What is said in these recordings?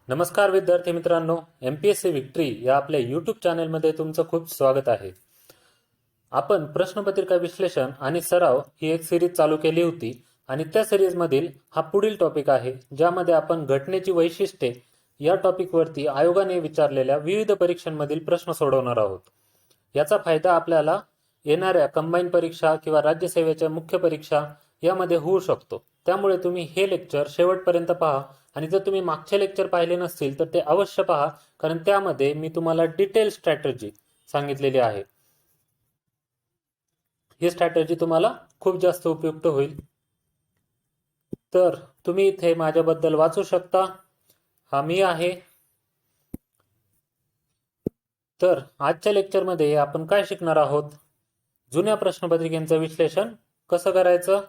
नमस्कार विद्यार्थी मित्रांनो, MPSC विक्ट्री या आपल्या यूट्यूब चॅनलमध्ये तुमचं खूप स्वागत आहे. आपण प्रश्नपत्रिका विश्लेषण आणि सराव ही एक सिरीज चालू केली होती आणि त्या सिरीजमधील हा पुढील टॉपिक आहे, ज्यामध्ये आपण घटनेची वैशिष्ट्ये या टॉपिकवरती आयोगाने विचारलेल्या विविध परीक्षांमधील प्रश्न सोडवणार आहोत. याचा फायदा आपल्याला येणाऱ्या कंबाईन परीक्षा किंवा राज्यसेवेच्या मुख्य परीक्षा यामध्ये होऊ शकतो. त्यामुळे तुम्ही हे लेक्चर शेवटपर्यंत पहा आणि जर तुम्ही मागचे लेक्चर पाहिले नसतील तर ते अवश्य पहा, कारण त्यामध्ये मी तुम्हाला डिटेल स्ट्रॅटेजी सांगितलेली आहे. ही स्ट्रॅटेजी तुम्हाला खूप जास्त उपयुक्त होईल. तर तुम्ही इथे माझ्याबद्दल वाचू शकता. हा मी आहे. तर आजच्या लेक्चरमध्ये आपण काय शिकणार आहोत? जुन्या प्रश्नपत्रिकेचं विश्लेषण कसं करायचं,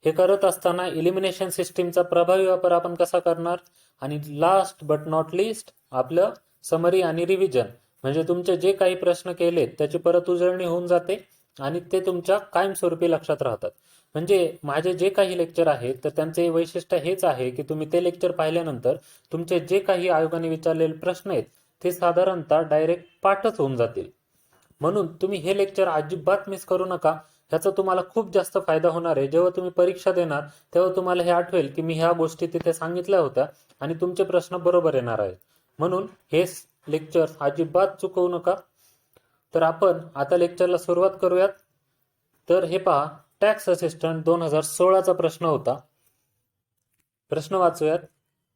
हे करत असताना इलिमिनेशन सिस्टीमचा प्रभावी वापर आपण कसा करणार, आणि लास्ट बट नॉट लिस्ट आपलं समरी आणि रिव्हिजन, म्हणजे तुमचे जे काही प्रश्न केलेत त्याची परत उजळणी होऊन जाते आणि ते तुमच्या कायमस्वरूपी लक्षात राहतात. म्हणजे माझे जे काही लेक्चर आहेत तर त्यांचे वैशिष्ट्य हेच आहे की तुम्ही ते लेक्चर पाहिल्यानंतर तुमचे जे काही आयोगाने विचारलेले प्रश्न आहेत ते साधारणतः डायरेक्ट पाठच होऊन जातील. म्हणून तुम्ही हे लेक्चर अजिबात मिस करू नका. ह्याचा तुम्हाला खूप जास्त फायदा होणार आहे. जेव्हा तुम्ही परीक्षा देणार तेव्हा तुम्हाला हे आठवेल की मी ह्या गोष्टी तिथे सांगितल्या होत्या आणि तुमचे प्रश्न बरोबर येणार आहेत. म्हणून हे लेक्चर अजिबात चुकवू नका. तर आपण आता लेक्चरला सुरुवात करूयात. तर हे पहा, टॅक्स असिस्टंट 2016चा प्रश्न होता. प्रश्न वाचूयात.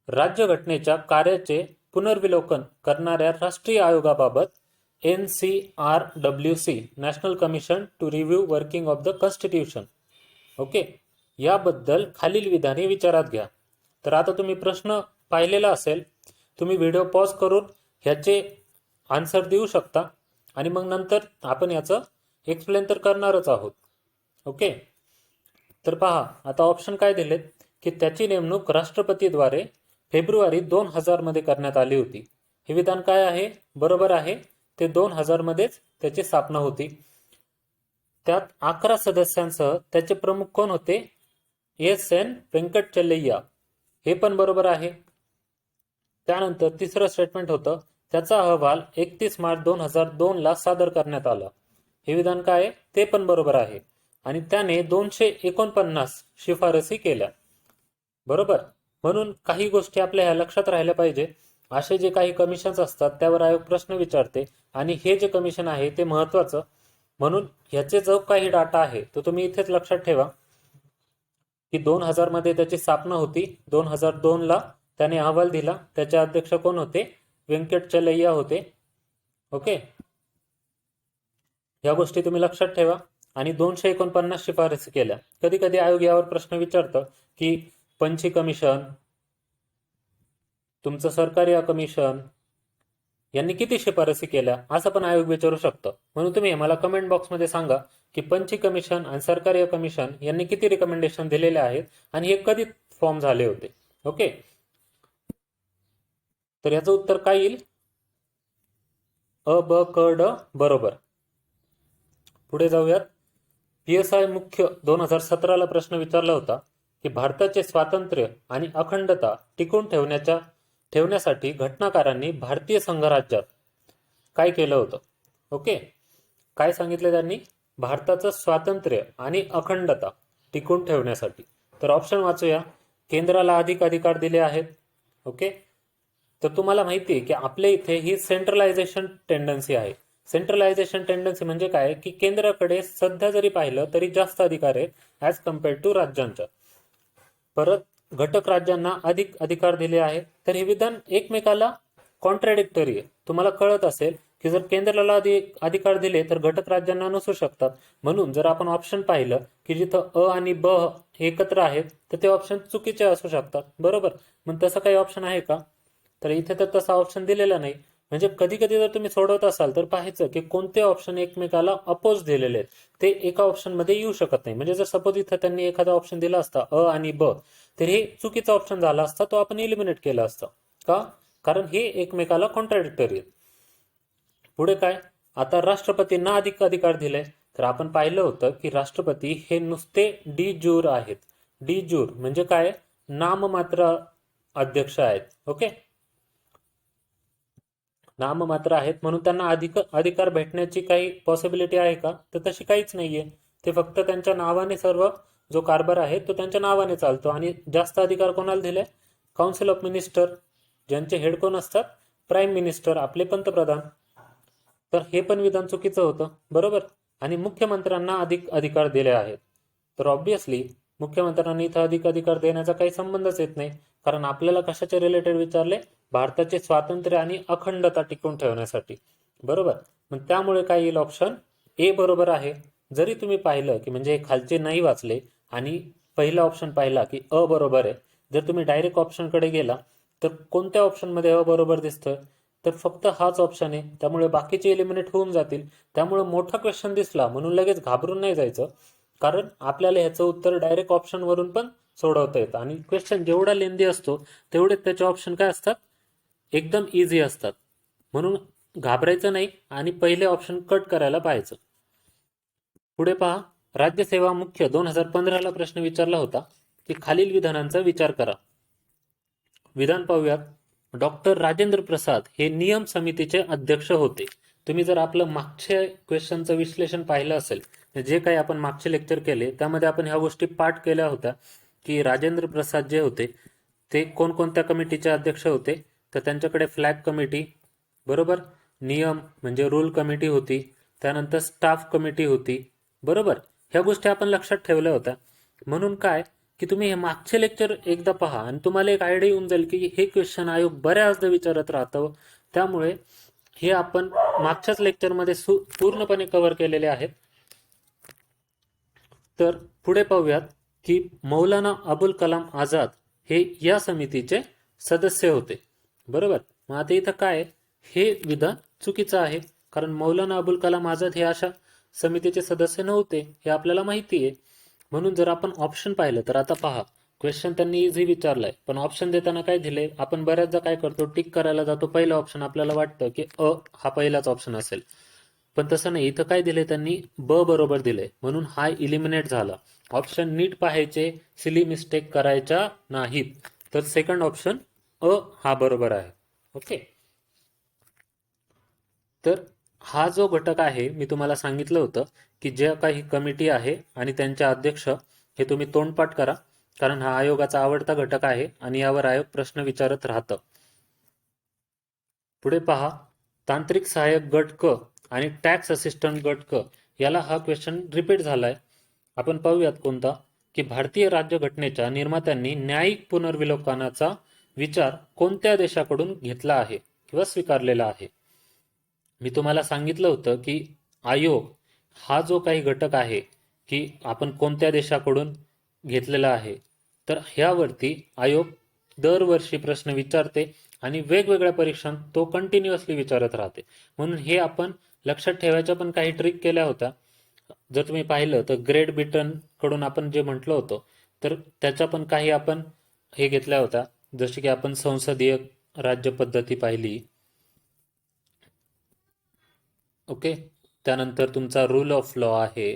राज्यघटनेच्या कार्याचे पुनर्विलोकन करणाऱ्या राष्ट्रीय आयोगाबाबत NCRWC national commission to review working of the constitution okay याबद्दल खालील विधाने विचारात घ्या. तर आता तुम्ही प्रश्न पाहिलेला असेल, तुम्ही व्हिडिओ पॉज करून ह्याचे आन्सर देऊ शकता आणि मग नंतर आपण याचं एक्सप्लेन तर करणारच आहोत. ओके, तर पहा आता ऑप्शन काय दिलेत की त्याची नेमणूक राष्ट्रपतीद्वारे फेब्रुवारी 2000 मध्ये करण्यात आली होती. हे विधान काय आहे? बरोबर आहे, ते 2000 मध्येच त्याची स्थापना होती. त्यात 11 सदस्यांसह त्याचे प्रमुख कोण होते? SN वेंकटचलैया, हे पण बरोबर आहे. त्यानंतर तिसरं स्टेटमेंट होतं, त्याचा अहवाल 31 मार्च 2002 ला सादर करण्यात आला. हे विधान काय आहे? ते पण बरोबर आहे. आणि त्याने 249 शिफारसी केल्या. बरोबर. म्हणून काही गोष्टी आपल्या ह्या लक्षात राहिल्या पाहिजे. असे जे काही कमिशन्स असतात त्यावर आयोग प्रश्न विचारते आणि हे जे कमिशन आहे ते महत्वाचं. म्हणून ह्याचे जो काही डाटा आहे तो तुम्ही इथेच लक्षात ठेवा की 2000 मध्ये त्याची स्थापना होती. 2002 ला त्याने अहवाल दिला. त्याचे अध्यक्ष कोण होते? वेंकटचलैया होते. ओके, या गोष्टी तुम्ही लक्षात ठेवा. आणि 249 शिफारसी केल्या. कधी कधी आयोग यावर प्रश्न विचारतं की पंची कमिशन, तुमचं सरकारी कमिशन यांनी किती शिफारसी केल्या, असं पण आयोग विचारू शकतं. म्हणून तुम्ही मला कमेंट बॉक्समध्ये सांगा की पंची कमिशन आणि सरकारी कमिशन यांनी किती रिकमेंडेशन दिलेले आहेत आणि हे कधी फॉर्म झाले होते. ओके, तर याचं उत्तर काय येईल? अ, ब, क, ड बरोबर. पुढे जाऊयात. PSI मुख्य 2017ला प्रश्न विचारला होता की भारताचे स्वातंत्र्य आणि अखंडता टिकून ठेवण्यासाठी घटनाकारांनी भारतीय संघराज्यात काय केलं होतं? ओके, काय सांगितलं त्यांनी? भारताचं स्वातंत्र्य आणि अखंडता टिकून ठेवण्यासाठी. तर ऑप्शन वाचूया. केंद्राला अधिक अधिकार दिले आहेत. ओके, तर तुम्हाला माहिती आहे की आपल्या इथे ही सेंट्रलायझेशन टेंडन्सी आहे. सेंट्रलायझेशन टेंडन्सी म्हणजे काय की केंद्राकडे सध्या जरी पाहिलं तरी जास्त अधिकार आहे ॲज कम्पेअर टू राज्यांच्या. परत घटक राज्यांना अधिक अधिकार दिले आहेत. तर हे विधान एकमेकाला कॉन्ट्राडिक्टरी आहे. तुम्हाला कळत असेल की जर केंद्राला अधिकार दिले तर घटक राज्यांना नसू शकतात. म्हणून जर आपण ऑप्शन पाहिलं की जिथं अ आणि ब एकत्र आहेत तर ते ऑप्शन चुकीचे असू शकतात. बरोबर. मग तसं काही ऑप्शन आहे का? तर इथे तर तसा ऑप्शन दिलेला नाही. म्हणजे कधी कधी जर तुम्ही सोडवत असाल तर पाहायचं की कोणते ऑप्शन एकमेकाला अपोज दिलेले आहेत, ते एका ऑप्शन मध्ये येऊ शकत नाही. म्हणजे जर सपोज इथं त्यांनी एखादा ऑप्शन दिला असता अ आणि ब, तर हे चुकीचा ऑप्शन झाला असता, तो आपण इलिमिनेट केला असता. का? कारण हे एकमेकाला कॉन्ट्राडिक्टरी आहेत. पुढे काय? आता राष्ट्रपतींना अधिक अधिकार दिले. तर आपण पाहिलं होतं की राष्ट्रपती हे नुसते डी ज्यूर आहेत. डी ज्यूर म्हणजे काय? नाममात्र अध्यक्ष आहेत. ओके, नाममात्र आहेत म्हणून त्यांना अधिकार भेटण्याची काही पॉसिबिलिटी आहे का? तर तशी काहीच नाहीये. ते फक्त त्यांच्या नावाने सर्व जो कारभार आहे तो त्यांच्या नावाने चालतो. आणि जास्त अधिकार कोणाला दिले? काउन्सिल ऑफ मिनिस्टर, ज्यांचे हेड कोण असतात? प्राईम मिनिस्टर, आपले पंतप्रधान. तर हे पण विधान चुकीचं होतं, बरोबर. आणि मुख्यमंत्र्यांना अधिक अधिकार दिले आहेत. तर ऑब्व्हियसली मुख्यमंत्र्यांनी इथं अधिकार देण्याचा काही संबंधच येत नाही, कारण आपल्याला कशाचे रिलेटेड विचारले? भारताचे स्वातंत्र्य आणि अखंडता टिकवून ठेवण्यासाठी, बरोबर. मग त्यामुळे काय येईल? ऑप्शन ए बरोबर आहे. जरी तुम्ही पाहिलं की म्हणजे खालचे नाही वाचले आणि पहिला ऑप्शन पाहिला की अ बरोबर आहे, जर तुम्ही डायरेक्ट ऑप्शनकडे गेला तर कोणत्या ऑप्शनमध्ये अ बरोबर दिसतोय? तर फक्त हाच ऑप्शन आहे. त्यामुळे बाकीचे एलिमिनेट होऊन जातील. त्यामुळे मोठा क्वेश्चन दिसला म्हणून लगेच घाबरून नाही जायचं, कारण आपल्याला ह्याचं उत्तर डायरेक्ट ऑप्शनवरून पण सोडवता येतं. आणि क्वेश्चन जेवढा लेंदी असतो तेवढे त्याचे ऑप्शन काय असतात? एकदम इझी असतात. म्हणून घाबरायचं नाही आणि पहिले ऑप्शन कट करायला पाहायचं. पुढे पहा, राज्यसेवा मुख्य 2015ला प्रश्न विचारला होता की खालील विधानांचा विचार करा. विधान पाहूयात. डॉक्टर राजेंद्र प्रसाद हे नियम समितीचे अध्यक्ष होते. तुम्ही जर आपलं मागच्या क्वेश्चनचं विश्लेषण पाहिलं असेल, जे काही आपण मागचे लेक्चर केले त्यामध्ये आपण ह्या गोष्टी पाठ केल्या होत्या की राजेंद्र प्रसाद जे होते ते कोणकोणत्या कमिटीचे अध्यक्ष होते? तर त्यांच्याकडे फ्लॅग कमिटी, बरोबर, नियम म्हणजे रूल कमिटी होती, त्यानंतर स्टाफ कमिटी होती, बरोबर. ह्या गोष्टी आपण लक्षात ठेवल्या होत्या. म्हणून काय की तुम्ही हे मागचे लेक्चर एकदा पहा आणि तुम्हाला एक आयडिया येऊन जाईल की हे क्वेश्चन आयोग बऱ्याचदा विचारत राहतं. त्यामुळे हे आपण मागच्याच लेक्चरमध्ये पूर्णपणे कव्हर केलेले आहेत. तर पुढे पाहूयात की मौलाना अबुल कलाम आझाद हे या समितीचे सदस्य होते, बरोबर. मग आता इथं काय? हे विधान चुकीचं आहे, कारण मौलाना अबुल कलाम आझाद हे अशा समितीचे सदस्य नव्हते, हे आपल्याला माहिती आहे. म्हणून जर आपण ऑप्शन पाहिलं तर आता पहा, क्वेश्चन त्यांनी इझी विचारलाय पण ऑप्शन देताना काय दिले? आपण बऱ्याचदा काय करतो? टिक करायला जातो पहिला ऑप्शन, आपल्याला वाटतं की अ हा पहिलाच ऑप्शन असेल, पण तसं नाही. इथं काय दिले त्यांनी? ब बरोबर दिले, म्हणून हा इलिमिनेट झाला. ऑप्शन नीट पाहायचे, सिली मिस्टेक करायच्या नाहीत. तर सेकंड ऑप्शन अ हा बरोबर आहे. ओके. तर हा जो घटक आहे मी तुम्हाला सांगितलं होतं की ज्या काही कमिटी आहे आणि त्यांचे अध्यक्ष हे तुम्ही तोंडपाठ करा, कारण हा आयोगाचा आवडता घटक आहे आणि यावर आयोग प्रश्न विचारत राहतं. पुढे पहा, तांत्रिक सहाय्यक गट क आणि टॅक्स असिस्टंट गट क याला हा क्वेश्चन रिपीट झालाय. आपण पाहूयात कोणता, की भारतीय राज्यघटनेच्या निर्मात्यांनी न्यायिक पुनर्विलोकनाचा विचार कोणत्या देशाकडून घेतला आहे किंवा स्वीकारलेला आहे? मी तुम्हाला सांगितलं होतं की आयोग हा जो काही घटक आहे की आपण कोणत्या देशाकडून घेतलेला आहे, तर ह्यावरती आयोग दरवर्षी प्रश्न विचारते आणि वेगवेगळ्या परीक्षांत तो कंटिन्युअसली विचारत राहते. म्हणून हे आपण लक्षात ठेवायच्या पण काही ट्रिक केल्या होत्या. जर तुम्ही पाहिलं तर ग्रेट ब्रिटन कडून आपण जे म्हटलं होतं तर त्याच्या पण काही आपण हे घेतल्या होत्या, जसे की आपण संसदीय राज्य पद्धती पाहिली. ओके. त्यानंतर तुमचा रूल ऑफ लॉ आहे.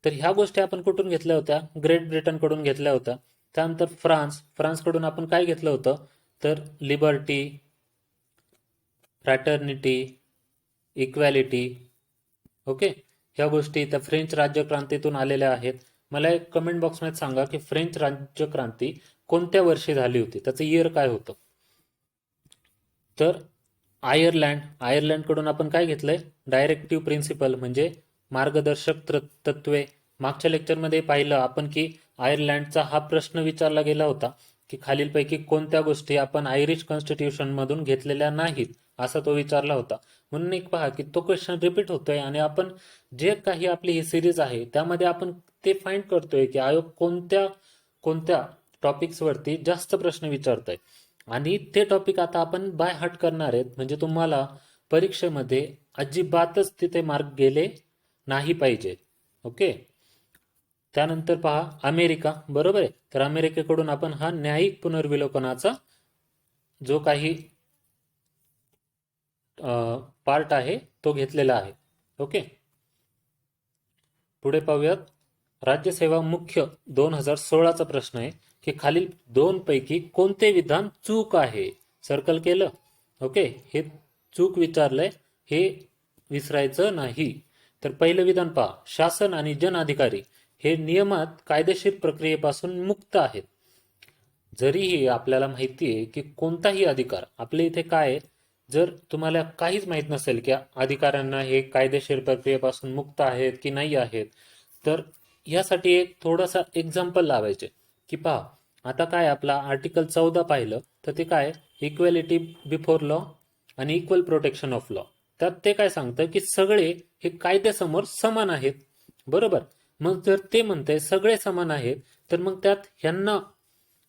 तर ह्या गोष्टी आपण कुठून घेतल्या होत्या? ग्रेट ब्रिटन कडून घेतल्या होत्या. त्यानंतर फ्रान्सकडून आपण काय घेतलं होतं? तर लिबर्टी, फ्रॅटर्निटी, इक्वॅलिटी. ओके. ह्या गोष्टी त्या फ्रेंच राज्यक्रांतीतून आलेल्या आहेत. मला एक कमेंट बॉक्समध्ये सांगा की फ्रेंच राज्यक्रांती कोणत्या वर्षी झाली होती, त्याचं इयर काय होतं? तर आयर्लंडकडून आपण काय घेतलंय? डायरेक्टिव्ह प्रिन्सिपल म्हणजे मार्गदर्शक तत्वे. मागच्या लेक्चरमध्ये पाहिलं आपण की आयर्लंडचा हा प्रश्न विचारला गेला होता की खालीलपैकी कोणत्या गोष्टी आपण आयरिश कॉन्स्टिट्यूशन मधून घेतलेल्या नाहीत, असा तो विचारला होता. म्हणून एक पहा की तो क्वेश्चन रिपीट होतोय आणि आपण जे काही आपली ही सिरीज आहे त्यामध्ये आपण ते फाइंड करतोय की आयोग कोणत्या कोणत्या टॉपिक्स वरती जास्त प्रश्न विचारतोय आणि ते टॉपिक आता आपण बाय हार्ट करणार आहेत, म्हणजे तुम्हाला परीक्षेमध्ये अजिबातच तिथे मार्क गेले नाही पाहिजे. ओके. त्यानंतर पहा अमेरिका, बरोबर आहे. तर अमेरिकेकडून आपण हा न्यायिक पुनर्विलोकनाचा जो काही पार्ट आहे तो घेतलेला आहे. ओके. पुढे पाहूयात, राज्यसेवा मुख्य 2016 चा प्रश्न आहे की खालील दोन पैकी कोणते विधान चूक आहे? सर्कल केलं. ओके, हे चूक विचारलंय, हे विसरायचं नाही. तर पहिलं विधान पहा, शासन आणि जन अधिकारी हे नियमात कायदेशीर प्रक्रियेपासून मुक्त आहेत. जरीही आपल्याला माहिती आहे की कोणताही अधिकार आपल्या इथे काय आहे, जर तुम्हाला काहीच माहित नसेल की अधिकाऱ्यांना हे कायदेशीर प्रक्रियेपासून मुक्त आहेत की नाही आहेत, तर यासाठी एक थोडासा एक्झाम्पल लावायचे की पहा, आता काय आपला आर्टिकल 14 पाहिलं तर ते काय, इक्वॅलिटी बिफोर लॉ आणि इक्वल प्रोटेक्शन ऑफ लॉ. त्यात ते काय सांगतं की सगळे हे कायद्यासमोर समान आहेत. बरोबर. मग जर ते म्हणते सगळे समान आहेत, तर मग त्यात ह्यांना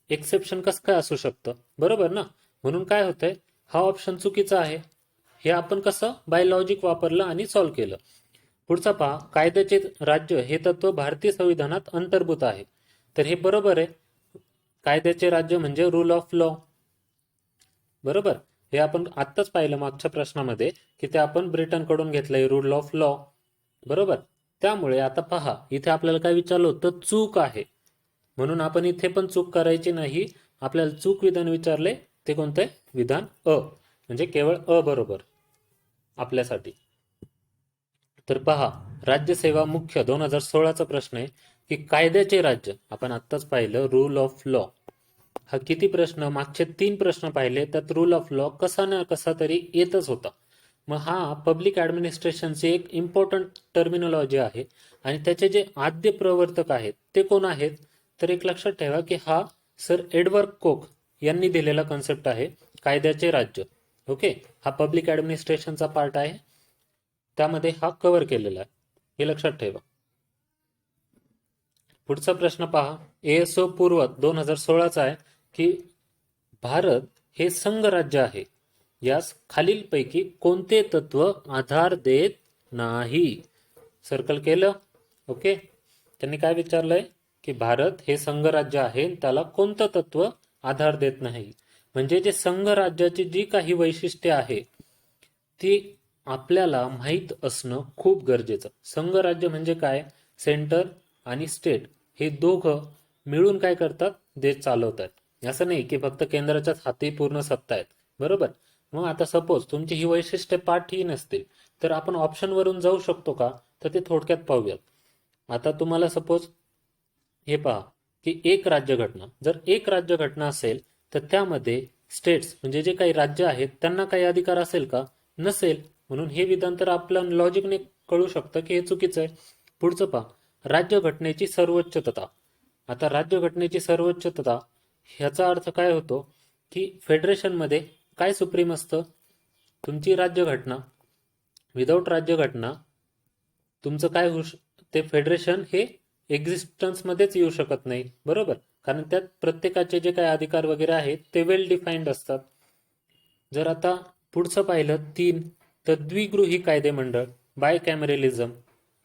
एक्सेप्शन कसं काय असू शकतं, बरोबर ना. म्हणून काय होतंय, हा ऑप्शन चुकीचा आहे. हे आपण कसं बाय लॉजिक वापरलं आणि सॉल्व्ह केलं. पुढचा पहा, कायद्याचे राज्य हे तत्व भारतीय संविधानात अंतर्भूत आहे. तर हे बरोबर आहे. कायद्याचे राज्य म्हणजे रूल ऑफ लॉ. बरोबर. हे आपण आत्ताच पाहिलं मागच्या प्रश्नामध्ये की ते आपण ब्रिटनकडून घेतलंय रूल ऑफ लॉ. बरोबर. त्यामुळे आता पहा, इथे आपल्याला काय विचारलं होतं, चूक आहे. म्हणून आपण इथे पण चूक करायची नाही. आपल्याला चूक विधान विचारले, ते कोणते, विधान अ, म्हणजे केवळ अ बरोबर आपल्यासाठी. तर पहा, राज्यसेवा मुख्य 2016चा प्रश्न आहे की कायद्याचे राज्य, आपण आत्ताच पाहिलं रूल ऑफ लॉ. हा किती प्रश्न, मागचे 3 प्रश्न पाहिले, त्यात रूल ऑफ लॉ कसा ना कसा तरी येतच होता. मग हा पब्लिक ऍडमिनिस्ट्रेशनची एक इम्पॉर्टंट टर्मिनॉलॉजी आहे. आणि त्याचे जे आद्य प्रवर्तक आहेत ते कोण आहेत, तर एक लक्षात ठेवा की हा सर एडवर्ड कोक यांनी दिलेला कन्सेप्ट आहे, कायद्याचे राज्य. ओके, हा पब्लिक ऍडमिनिस्ट्रेशनचा पार्ट आहे, त्यामध्ये हा कव्हर केलेला आहे, हे लक्षात ठेवा. पुढचा प्रश्न पहा, एएसओ पूर्व 2016चा आहे की भारत हे संघ राज्य आहे, यास खालीलपैकी कोणते तत्व आधार देत नाही. सर्कल केलं. ओके, त्यांनी काय विचारलंय की भारत हे संघ राज्य आहे, त्याला कोणतं तत्व आधार देत नाही. म्हणजे जे संघ राज्याची जी काही वैशिष्ट्ये आहे ती आपल्याला माहीत असणं खूप गरजेचं. संघ राज्य म्हणजे काय, सेंटर आणि स्टेट हे दोघं मिळून काय करतात, देश चालवतात. असं नाही की फक्त केंद्राच्याच हाती पूर्ण सत्ता आहेत. बरोबर. मग आता सपोज तुमची ही वैशिष्ट्ये पाठही नसतील, तर आपण ऑप्शन वरून जाऊ शकतो का, तर ते थोडक्यात पाहूयात. आता तुम्हाला सपोज हे पहा की एक राज्यघटना, जर एक राज्यघटना असेल तर त्यामध्ये स्टेट्स म्हणजे जे काही राज्य आहेत त्यांना काही अधिकार असेल का, नसेल. म्हणून हे विधान तर आपल्या लॉजिकने कळू शकतं की हे चुकीचं आहे. पुढचं पहा, राज्यघटनेची सर्वोच्चता. आता राज्यघटनेची सर्वोच्चता ह्याचा अर्थ काय होतो की फेडरेशनमध्ये काय सुप्रीम असतं, तुमची राज्यघटना. विदाऊट राज्यघटना तुमचं काय होऊ ते फेडरेशन हे एक्झिस्टन्स मध्येच येऊ शकत नाही. बरोबर. कारण त्यात प्रत्येकाचे जे काही अधिकार वगैरे आहेत ते वेल डिफाईन्ड असतात. जर आता पुढचं पाहिलं 3, तर द्विगृही कायदेमंडळ, बाय कॅमेरलिझम.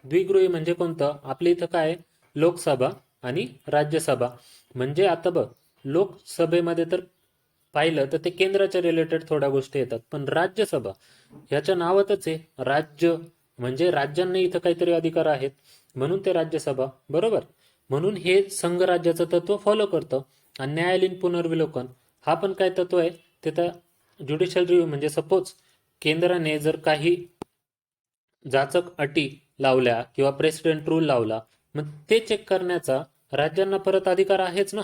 द्विगृही म्हणजे कोणतं, आपल्या इथं काय, लोकसभा आणि राज्यसभा. म्हणजे आता बघ, लोकसभेमध्ये तर पाहिलं तर ते केंद्राच्या रिलेटेड थोड्या गोष्टी येतात, पण राज्यसभा ह्याच्या नावातच आहे राज्य, म्हणजे राज्यांना इथं काहीतरी अधिकार आहेत, म्हणून ते राज्यसभा. बरोबर. म्हणून हे संघ राज्याचं तत्व फॉलो करतं. आणि न्यायालयीन पुनर्विलोकन हा पण काय तत्व आहे, ते तर ज्युडिशियल रिव्ह्यू, म्हणजे सपोज केंद्राने जर काही जाचक अटी लावल्या किंवा प्रेसिडेंट रूल लावला, मग ते चेक करण्याचा राज्यांना परत अधिकार आहेच ना.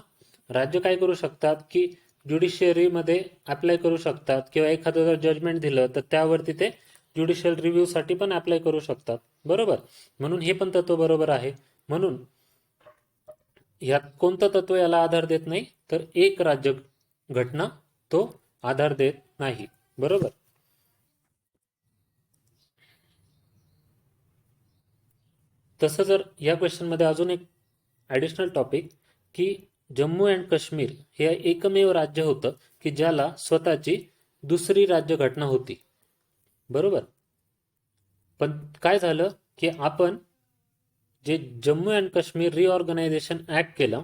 राज्य काय करू शकतात की ज्युडिशियरीमध्ये अप्लाय करू शकतात, किंवा एखादं जर जजमेंट दिलं तर त्यावरती ते ज्युडिशियल रिव्ह्यू साठी पण अप्लाय करू शकतात. बरोबर. म्हणून हे पण तत्व बरोबर आहे. म्हणून यात कोणतं तत्व याला आधार देत नाही, तर एक राज्य घटना तो आधार देत नाही. बरोबर. तसं जर या क्वेश्चन मध्ये अजून एक ऍडिशनल टॉपिक की जम्मू अँड काश्मीर हे एकमेव राज्य होतं की ज्याला स्वतःची दुसरी राज्यघटना होती. बरोबर. पण काय झालं की आपण जे Jammu and Kashmir reorganisation act केलं,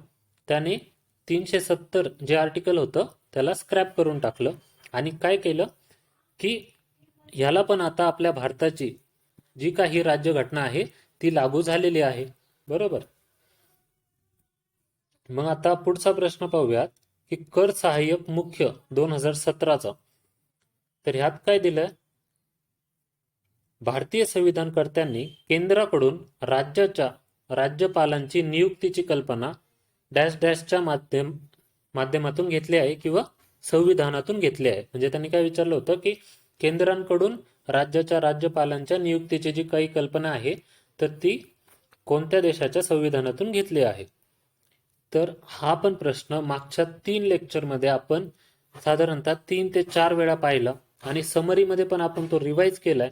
त्याने 370 जे आर्टिकल होतं त्याला स्क्रॅप करून टाकलं, आणि काय केलं की ह्याला पण आता आपल्या भारताची जी काही राज्यघटना आहे ती लागू झालेली आहे. बरोबर. मग आता पुढचा प्रश्न पाहूयात की कर सहाय्यक मुख्य 2017चा तर ह्यात काय दिलंय, भारतीय संविधानकर्त्यांनी केंद्राकडून राज्यपालांची नियुक्तीची कल्पना डॅश डॅशच्या माध्यमातून घेतली आहे किंवा संविधानातून घेतली आहे. म्हणजे त्यांनी काय विचारलं होतं की केंद्रांकडून राज्यपालांच्या नियुक्तीची जी काही कल्पना आहे तर ती कोणत्या देशाच्या संविधानातून घेतली आहे. तर हा पण प्रश्न मागच्या 3 लेक्चरमध्ये आपण साधारणतः 3 ते 4 वेळा पाहिला आणि समरीमध्ये पण आपण तो रिवाइज केलाय.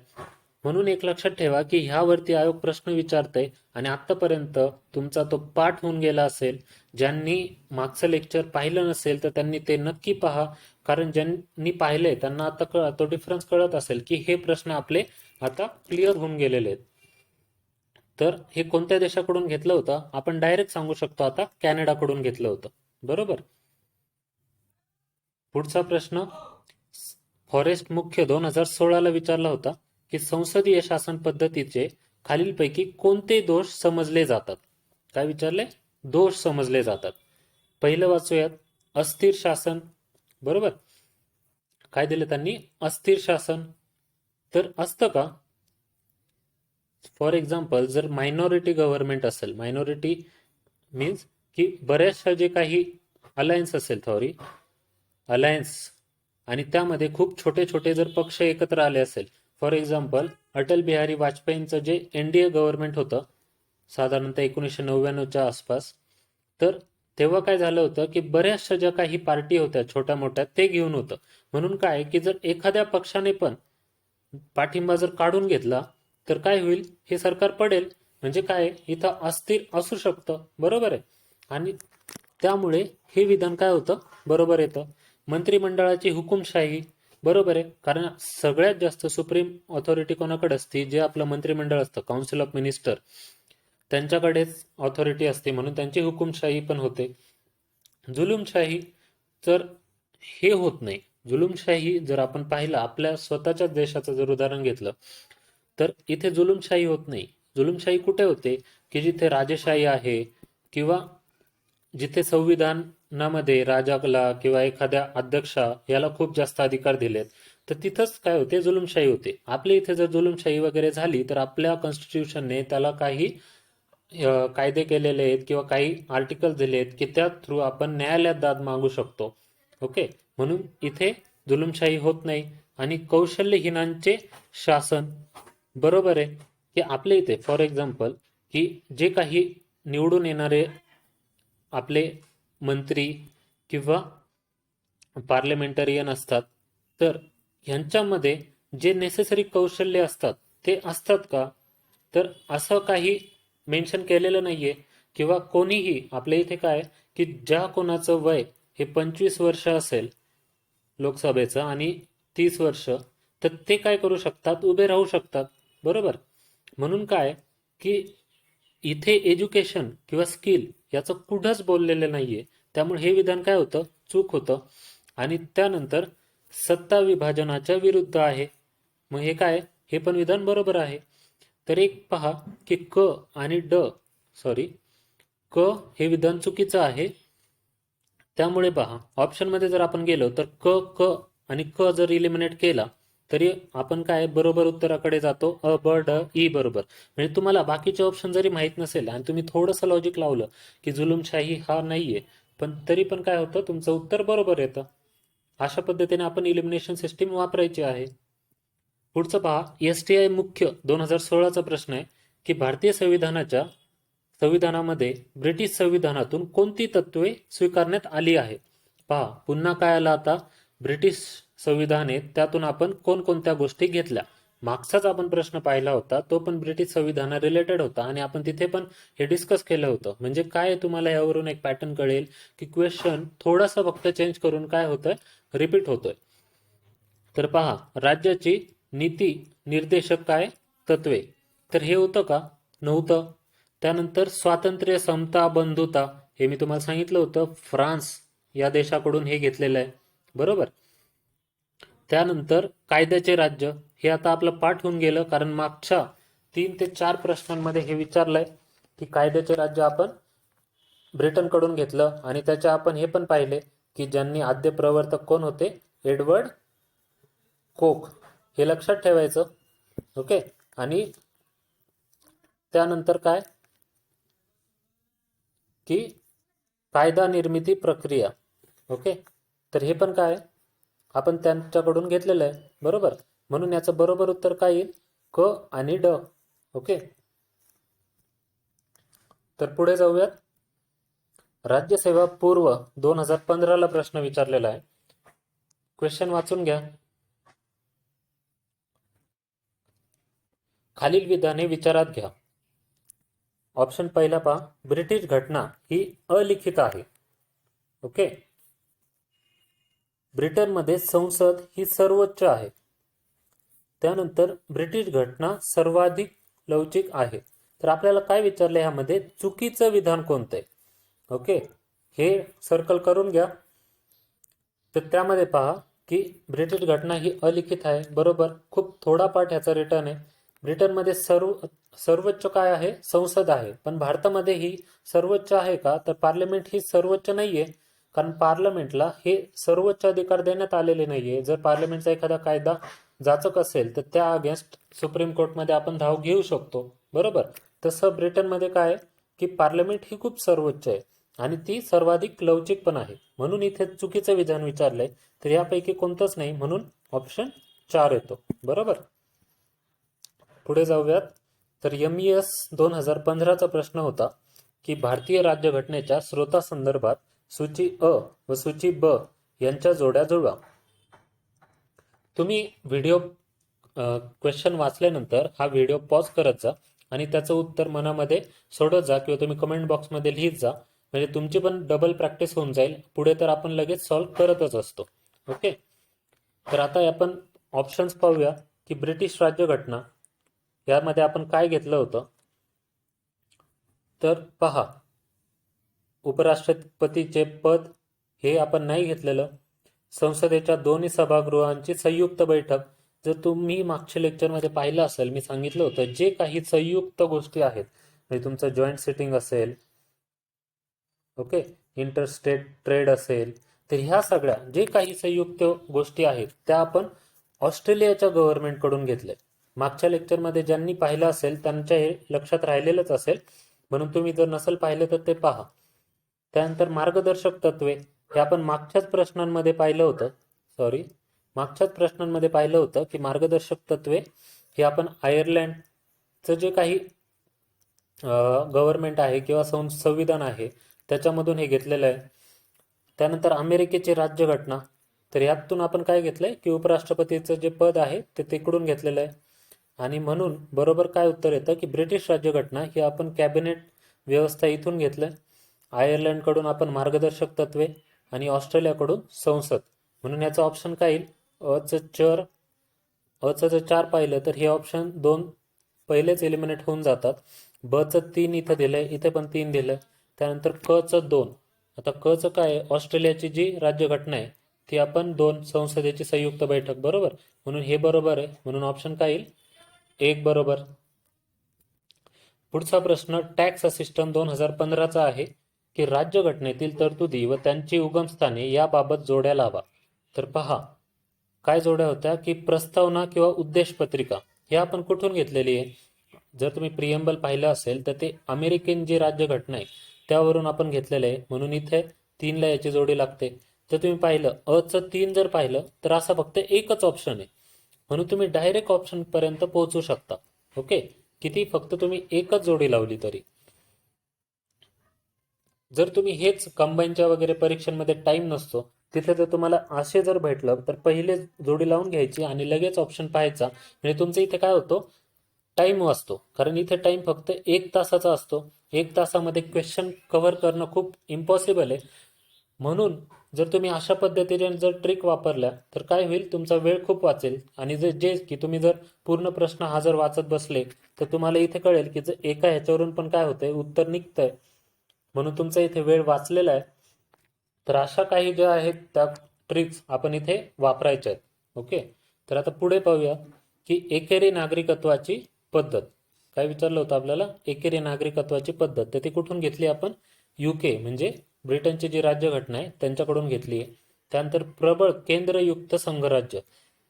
म्हणून एक लक्षात ठेवा की ह्यावरती आयोग प्रश्न विचारतंय आणि आतापर्यंत तुमचा तो पाठ होऊन गेला असेल. ज्यांनी मागचं लेक्चर पाहिलं नसेल तर त्यांनी ते नक्की पहा, कारण ज्यांनी पाहिलंय त्यांना आता तो डिफरन्स कळत असेल की हे प्रश्न आपले आता क्लिअर होऊन गेलेले आहेत. तर हे कोणत्या देशाकडून घेतलं होतं, आपण डायरेक्ट सांगू शकतो आता कॅनडाकडून घेतलं होतं. बरोबर. पुढचा प्रश्न फॉरेस्ट मुख्य 2016ला विचारला होता की संसदीय शासन पद्धतीचे खालीलपैकी कोणते दोष समजले जातात. काय विचारले, दोष समजले जातात. पहिलं वाचूयात, अस्थिर शासन. बरोबर. काय दिलं त्यांनी, अस्थिर शासन. तर असतं का, फॉर एक्झाम्पल जर मायनॉरिटी गव्हर्नमेंट असेल, मायनॉरिटी मीन्स की बऱ्याचशा जे काही अलायन्स असेल, अलायन्स, आणि त्यामध्ये खूप छोटे छोटे जर पक्ष एकत्र आले असेल, फॉर एक्झाम्पल अटल बिहारी वाजपेयींचं जे एनडीए गव्हर्नमेंट होतं साधारणतः 1999च्या आसपास, तर तेव्हा काय झालं होतं की बऱ्याचशा ज्या काही पार्टी होत्या छोट्या मोठ्या ते घेऊन होतं. म्हणून काय की जर एखाद्या पक्षाने पण पाठिंबा जर काढून घेतला तर काय होईल, हे सरकार पडेल. म्हणजे काय, इथं अस्थिर असू शकतं. बरोबर आहे. आणि त्यामुळे हे विधान काय होतं, बरोबर येतं. मंत्रिमंडळाची हुकुमशाही. बरोबर आहे, कारण सगळ्यात जास्त सुप्रीम ऑथॉरिटी कोणाकडे असते, जे आपलं मंत्रिमंडळ असतं, काउन्सिल ऑफ मिनिस्टर, त्यांच्याकडेच ऑथॉरिटी असते, म्हणून त्यांची हुकुमशाही पण होते. जुलुमशाही तर हे होत नाही. जुलुमशाही जर आपण पाहिलं, आपल्या स्वतःच्याच देशाचं जर उदाहरण घेतलं तर इथे जुलुमशाही होत नाही. जुलुमशाही कुठे होते की जिथे राजेशाही आहे किंवा जिथे संविधानामध्ये राजाला किंवा एखाद्या अध्यक्षा याला खूप जास्त अधिकार दिलेत, तर तिथंच काय होते, जुलुमशाही होते. आपल्या इथे जर जुलुमशाही वगैरे झाली तर आपल्या कॉन्स्टिट्यूशनने त्याला काही कायदे केलेले आहेत किंवा काही आर्टिकल दिले आहेत की त्या थ्रू आपण न्यायालयात दाद मागू शकतो. ओके. म्हणून इथे जुलुमशाही होत नाही. आणि कौशल्यहीनांचे शासन. बरोबर आहे की आपल्या इथे फॉर एक्झाम्पल की जे काही निवडून येणारे आपले मंत्री किंवा पार्लमेंटरियन असतात, तर ह्यांच्यामध्ये जे नेसेसरी कौशल्य असतात ते असतात का, तर असं काही मेन्शन केलेलं नाहीये. किंवा कोणीही आपल्या इथे काय की ज्या कोणाचं वय हे 25 वर्ष असेल लोकसभेचं आणि 30 वर्ष, तर ते काय करू शकतात, उभे राहू शकतात. बरोबर. म्हणून काय की इथे एज्युकेशन किंवा स्किल याचं कुठंच बोललेलं नाहीये. त्यामुळे हे विधान काय होतं, चूक होतं. आणि त्यानंतर सत्ता विभाजनाच्या विरुद्ध आहे. मग हे काय, हे पण विधान बरोबर आहे. तर एक पहा की क हे विधान चुकीचं आहे. त्यामुळे पहा ऑप्शनमध्ये जर आपण गेलो तर क आणि क जर इलिमिनेट केला तरी आपण काय बरोबर उत्तराकडे जातो, अ ब ड ई बरोबर. म्हणजे तुम्हाला बाकीचे ऑप्शन जरी माहीत नसेल आणि तुम्ही थोडंसं लॉजिक लावलं की जुलुमशाही हा नाहीये, पण तरी पण काय होतं, तुमचं उत्तर बरोबर येतं. अशा पद्धतीने आपण इलिमिनेशन सिस्टीम वापरायची आहे. पुढचं पहा, STI मुख्य 2016चा प्रश्न आहे की भारतीय संविधानामध्ये ब्रिटिश संविधानातून कोणती तत्वे स्वीकारण्यात आली आहे. पहा पुन्हा काय आलं आता, ब्रिटिश संविधान आहे त्यातून आपण कोणकोणत्या गोष्टी घेतल्या. मागचाच आपण प्रश्न पाहिला होता तो पण ब्रिटिश संविधाना रिलेटेड होता आणि आपण तिथे पण हे डिस्कस केलं होतं. म्हणजे काय, तुम्हाला यावरून एक पॅटर्न कळेल की क्वेश्चन थोडासा फक्त चेंज करून काय होतंय, रिपीट होतोय. तर पहा, राज्याची नीती निर्देशक काय तत्वे, तर हे होतं का, नव्हतं. त्यानंतर स्वातंत्र्य, समता, बंधुता, हे मी तुम्हाला सांगितलं होतं फ्रान्स या देशाकडून हे घेतलेलं आहे. बरोबर. त्यानंतर कायद्याचे राज्य, हे आता आपलं पाठ होऊन गेलं, कारण मागच्या 3 ते 4 प्रश्नांमध्ये हे विचारलंय की कायद्याचे राज्य आपण ब्रिटनकडून घेतलं. आणि त्याच्या आपण हे पण पाहिले की ज्यांनी आद्य प्रवर्तक कोण होते, एडवर्ड कोक हे लक्षात ठेवायचं. ओके. आणि त्यानंतर काय की कायदा निर्मिती प्रक्रिया. ओके. तर हे पण काय आपण त्यांच्याकडून घेतलेलं आहे. बरोबर. म्हणून याचं बरोबर उत्तर काय येईल? क आणि ड. ओके. तर पुढे जाऊयात. राज्यसेवा पूर्व 2015 प्रश्न विचारलेला आहे. क्वेश्चन वाचून घ्या. खालील विधाने विचारात घ्या. ऑप्शन पहिला पहा. ब्रिटिश घटना ही अलिखित आहे. ओके. ब्रिटनमध्ये संसद ही सर्वोच्च आहे. त्यानंतर ब्रिटिश घटना सर्वाधिक लवचिक आहे. तर आपल्याला काय विचारलं यामध्ये? चुकीचं विधान कोणतं आहे? ओके. हे सर्कल करून घ्या. तर त्यामध्ये पहा की ब्रिटिश घटना ही अलिखित आहे. बरोबर. खूप थोडा पार्ट ह्याचा रिटर्न आहे. ब्रिटनमध्ये सर्वोच्च काय आहे? संसद आहे. पण भारतामध्ये ही सर्वोच्च आहे का? तर पार्लमेंट ही सर्वोच्च नाहीये. कारण पार्लमेंटला हे सर्वोच्च अधिकार देण्यात आलेले नाहीये. जर पार्लमेंटचा एखादा कायदा जाचक असेल तर त्या अगेन्स्ट सुप्रीम कोर्टमध्ये आपण धाव घेऊ शकतो. बरोबर. तसं ब्रिटनमध्ये काय आहे की पार्लमेंट ही खूप सर्वोच्च आहे आणि ती सर्वाधिक लवचिक पण आहे. म्हणून इथे चुकीचं विधान विचारलंय. तर यापैकी कोणतंच नाही. म्हणून ऑप्शन 4 येतो. बरोबर. पुढे जाऊयात. तर MES 2015चा प्रश्न होता की भारतीय राज्यघटनेच्या स्रोतासंदर्भात सूची अ व सूची ब यांच्या जोड्या जुळवा. तुम्ही व्हिडिओ क्वेश्चन वाचल्यानंतर हा व्हिडिओ पॉज करत जा आणि त्याचं उत्तर मनामध्ये सोडत जा किंवा तुम्ही कमेंट बॉक्समध्ये लिहित जा. म्हणजे तुमची पण डबल प्रॅक्टिस होऊन जाईल. पुढे तर आपण लगेच सॉल्व्ह करतच असतो. ओके. तर आता आपण ऑप्शन्स पाहूया की ब्रिटिश राज्यघटना यामध्ये आपण काय घेतलं होतं. तर पहा, उपराष्ट्रपतीचे पद हे आपण नाही घेतलेलं. संसदेच्या दोन्ही सभागृहांची संयुक्त बैठक. जर तुम्ही मागच्या लेक्चरमध्ये पाहिलं असेल, मी सांगितलं होतं जे काही संयुक्त गोष्टी आहेत, म्हणजे तुमचं जॉईंट सिटिंग असेल, ओके, इंटरस्टेट ट्रेड असेल, तर ह्या सगळ्या जे काही संयुक्त गोष्टी आहेत त्या आपण ऑस्ट्रेलियाच्या गव्हर्नमेंटकडून घेतल्या. मागच्या लेक्चरमध्ये ज्यांनी पाहिलं असेल त्यांच्या हे लक्षात राहिलेलंच असेल. म्हणून तुम्ही जर नसेल पाहिलं तर ते पहा. त्यानंतर मार्गदर्शक तत्वे हे आपण मागच्याच प्रश्नांमध्ये पाहिलं होतं की मार्गदर्शक तत्वे हे आपण आयर्लंडचं जे काही गव्हर्नमेंट आहे किंवा संविधान आहे त्याच्यामधून हे घेतलेलं आहे. त्यानंतर अमेरिकेची राज्यघटना, तर यातून आपण काय घेतलंय की उपराष्ट्रपतीचं जे पद आहे ते तिकडून घेतलेलं आहे. आणि म्हणून बरोबर काय उत्तर येतं की ब्रिटिश राज्यघटना ही आपण कॅबिनेट व्यवस्था इथून घेतलंय. आयर्लंडकडून आपण मार्गदर्शक तत्वे आणि ऑस्ट्रेलियाकडून संसद. म्हणून याचा ऑप्शन काय येईल? अचं जर 4 पाहिलं तर हे ऑप्शन 2 पहिलेच एलिमिनेट होऊन जातात. बचं 3 इथं दिलंय, इथे पण 3 दिलंय. त्यानंतर कचं 2. आता कचं काय आहे? ऑस्ट्रेलियाची जी राज्यघटना आहे ती आपण 2 संसदेची संयुक्त बैठक. बरोबर. म्हणून हे बरोबर आहे. म्हणून ऑप्शन काय येईल? 1 बरोबर. पुढचा प्रश्न टॅक्स असिस्टंट 2015चा आहे की राज्यघटनेतील तरतुदी व त्यांची उगमस्थाने याबाबत जोड्या लावा. तर पहा काय जोड्या होत्या की प्रस्तावना किंवा उद्देश पत्रिका हे आपण कुठून घेतलेली आहे. जर तुम्ही प्रिएम्बल पाहिलं असेल तर ते अमेरिकन जी राज्यघटना आहे त्यावरून आपण घेतलेलं आहे. म्हणून इथे 3ला याची जोडी लागते. जर तुम्ही पाहिलं अचं 3 जर पाहिलं तर असा फक्त एकच ऑप्शन आहे. म्हणून तुम्ही डायरेक्ट ऑप्शन पर्यंत पोहोचू शकता. ओके. किती फक्त तुम्ही एकच जोडी लावली तरी. जर तुम्ही हेच कंबाईनच्या वगैरे परीक्षांमध्ये टाइम नसतो तिथे जर तुम्हाला असे जर भेटलं तर पहिले जोडी लावून घ्यायची आणि लगेच ऑप्शन पाहायचा. म्हणजे तुमचं इथे काय होतो? टाइम वाचतो. कारण इथे टाइम फक्त 1 तासाचा असतो. 1 तासामध्ये क्वेश्चन कव्हर करणं खूप इम्पॉसिबल आहे. म्हणून जर तुम्ही अशा पद्धतीने जर ट्रिक वापरल्या तर काय होईल? तुमचा वेळ खूप वाचेल. आणि जे की तुम्ही जर पूर्ण प्रश्न हा जर वाचत बसले तर तुम्हाला इथे कळेल की जर एका ह्याच्यावरून पण काय होतंय? उत्तर निघतंय. म्हणून तुमचा इथे वेळ वाचलेला आहे. तर अशा काही ज्या आहेत त्या ट्रिक्स आपण इथे वापरायच्या आहेत. ओके. तर आता पुढे पाहूया की एकेरी नागरिकत्वाची पद्धत. काय विचारलं होतं आपल्याला? एकेरी नागरिकत्वाची पद्धत. तर ती कुठून घेतली आपण? UK म्हणजे ब्रिटनची जी राज्यघटना आहे त्यांच्याकडून घेतली आहे. त्यानंतर प्रबळ केंद्रयुक्त संघराज्य.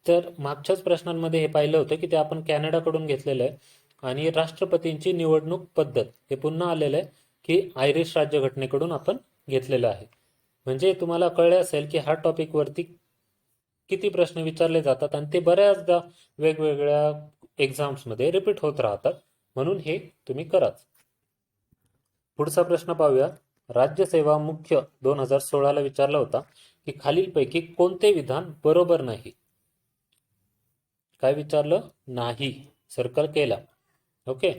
तर मागच्याच प्रश्नांमध्ये हे पाहिलं होतं की ते आपण कॅनडाकडून घेतलेलं आहे. आणि राष्ट्रपतींची निवडणूक पद्धत हे पुन्हा आलेलं आहे की आयरिश राज्यघटनेकडून आपण घेतलेलं आहे. म्हणजे तुम्हाला कळले असेल की हा टॉपिक वरती किती प्रश्न विचारले जातात आणि ते बऱ्याचदा वेगवेगळ्या एक्झाम्समध्ये रिपीट होत राहतात. म्हणून हे तुम्ही कराच. पुढचा प्रश्न पाहूया. राज्यसेवा मुख्य 2016ला विचारला होता की खालीलपैकी कोणते विधान बरोबर नाही. काय विचारलं? नाही. सर्कल केला. ओके.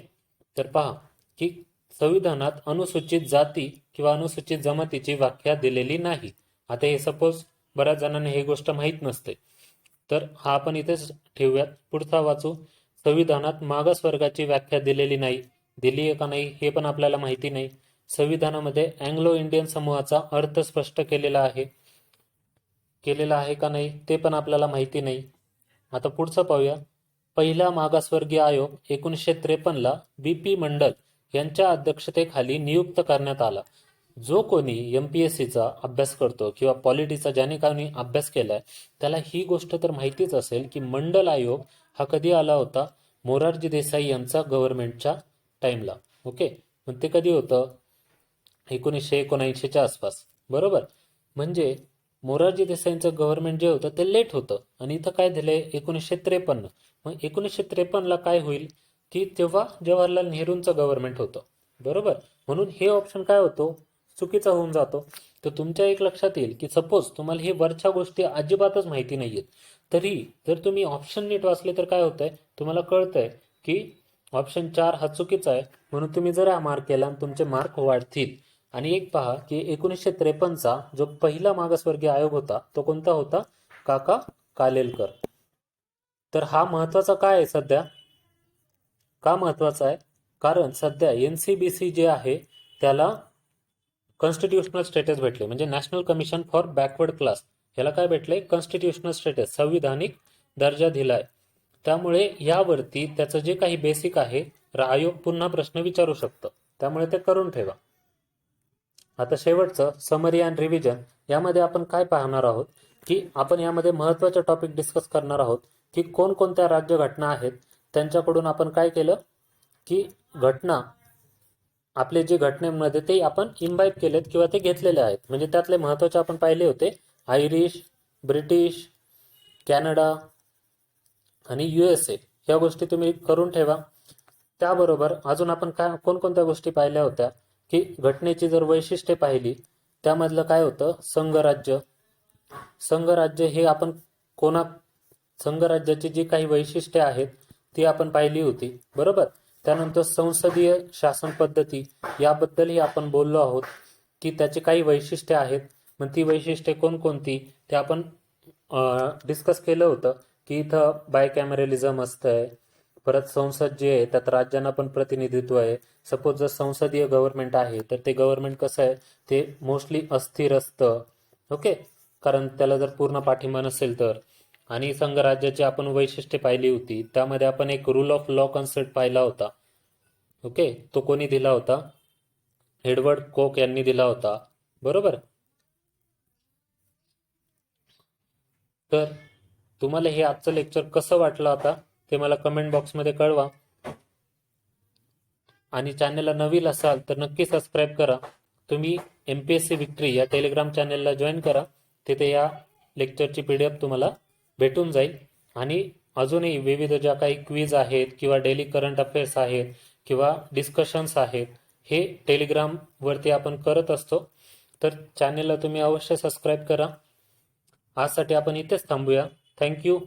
तर पहा की संविधानात अनुसूचित जाती किंवा अनुसूचित जमातीची व्याख्या दिलेली नाही. आता हे सपोज बऱ्याच जणांना ही गोष्ट माहीत नसते, तर हा आपण इथेच ठेवूयात. पुढचा वाचू. संविधानात मागासवर्गाची व्याख्या दिलेली नाही. दिली आहे का नाही हे पण आपल्याला माहिती नाही. संविधानामध्ये अँग्लो इंडियन समूहाचा अर्थ स्पष्ट केलेला आहे का नाही ते पण आपल्याला माहिती नाही. आता पुढचं पाहूया. पहिला मागासवर्गीय आयोग 1953ला बी.पी. मंडल यांच्या अध्यक्षतेखाली नियुक्त करण्यात आला. जो कोणी MPSCचा अभ्यास करतो किंवा पॉलिटीचा ज्याने कोणी अभ्यास केलाय त्याला ही गोष्ट तर माहितीच असेल की मंडल आयोग हा कधी आला होता? मोरारजी देसाई यांचा गव्हर्नमेंटच्या टाइमला. ओके. मग ते कधी होतं? 1979च्या आसपास. बरोबर. म्हणजे मोरारजी देसाईंचं गव्हर्नमेंट जे होतं ते लेट होतं आणि इथं काय दिलंय? 1953. मग 1953ला काय होईल की तेव्हा जवाहरलाल नेहरूंचं गव्हर्नमेंट होतं. बरोबर. म्हणून हे ऑप्शन काय होतो? चुकीचा होऊन जातो. तर तुमच्या एक लक्षात येईल की सपोज तुम्हाला हे वरच्या गोष्टी अजिबातच माहिती नाहीयेत, तरी जर तुम्ही ऑप्शन नीट वाचले तर काय होतंय? तुम्हाला कळतंय की ऑप्शन 4 हा चुकीचा आहे. म्हणून तुम्ही जर हा मार्क केला तुमचे मार्क वाढतील. आणि एक पहा की 1953चा जो पहिला मागासवर्गीय आयोग होता तो कोणता होता? काका कालेलकर. तर हा महत्वाचा काय आहे सध्या? का महत्वाचा आहे? कारण सध्या NCBC जे आहे त्याला कॉन्स्टिट्युशनल स्टेटस भेटले. म्हणजे national commission for backward class याला काय भेटले? कॉन्स्टिट्युशनल स्टेटस, संविधानिक दर्जा दिलाय. त्यामुळे यावरती त्याचं जे काही बेसिक आहे आयोग पुन्हा प्रश्न विचारू शकतं. त्यामुळे ते करून ठेवा. आता शेवटचं समरी अँड रिव्हिजन यामध्ये आपण काय पाहणार आहोत की आपण यामध्ये महत्त्वाचे टॉपिक डिस्कस करणार आहोत की कोणकोणत्या राज्यघटना आहेत त्यांच्याकडून आपण काय केलं की घटना आपले जे घटनेमध्ये ते आपण इम्बाईब केलेत किंवा ते घेतलेले आहेत. म्हणजे त्यातले महत्त्वाचे आपण पाहिले होते आयरिश, ब्रिटिश, कॅनडा आणि USA. या गोष्टी तुम्ही करून ठेवा. त्याबरोबर अजून आपण काय कोणकोणत्या गोष्टी पाहिल्या होत्या की घटनेची जर वैशिष्ट्ये पाहिली त्यामधलं काय होतं? संघराज्य. संघराज्य हे आपण संघराज्याची जी काही वैशिष्ट्ये आहेत ती आपण पाहिली होती. बरोबर. त्यानंतर संसदीय शासन पद्धती याबद्दलही आपण बोललो आहोत की त्याची काही वैशिष्ट्ये आहेत. मग ती वैशिष्ट्ये कोणकोणती ते आपण डिस्कस केलं होतं की इथं बायकॅमेरलिझम असतंय. परत संसद जे आहे त्यात राज्यांना पण प्रतिनिधित्व आहे. सपोज जर संसदीय गव्हर्नमेंट आहे तर ते गव्हर्नमेंट कसं आहे ते मोस्टली अस्थिर असतं. ओके. कारण त्याला जर पूर्ण पाठिंबा नसेल तर. आणि संघराज्याची आपण वैशिष्ट्ये पाहिली होती. त्यामध्ये आपण एक रूल ऑफ लॉ कॉन्सेप्ट पाहिला होता. ओके. तो कोणी दिला होता? एडवर्ड कोक यांनी दिला होता. बरोबर. तर तुम्हाला हे आजचं लेक्चर कसं वाटलं आता ते मला कमेंट बॉक्समध्ये कळवा. आणि चॅनलला नवीन असाल तर नक्की सबस्क्राईब करा. तुम्ही MPSC विक्ट्री या टेलिग्राम चॅनलला जॉईन करा. तिथे या लेक्चरची PDF तुम्हाला भेटून जाईल. आणि अजूनही विविध ज्या काही क्विज आहेत किंवा डेली करंट अफेअर्स आहेत किंवा डिस्कशन्स आहेत हे टेलिग्रामवरती आपण करत असतो. तर चॅनलला तुम्ही अवश्य सबस्क्राईब करा. आजसाठी आपण इथेच थांबूया. थँक्यू.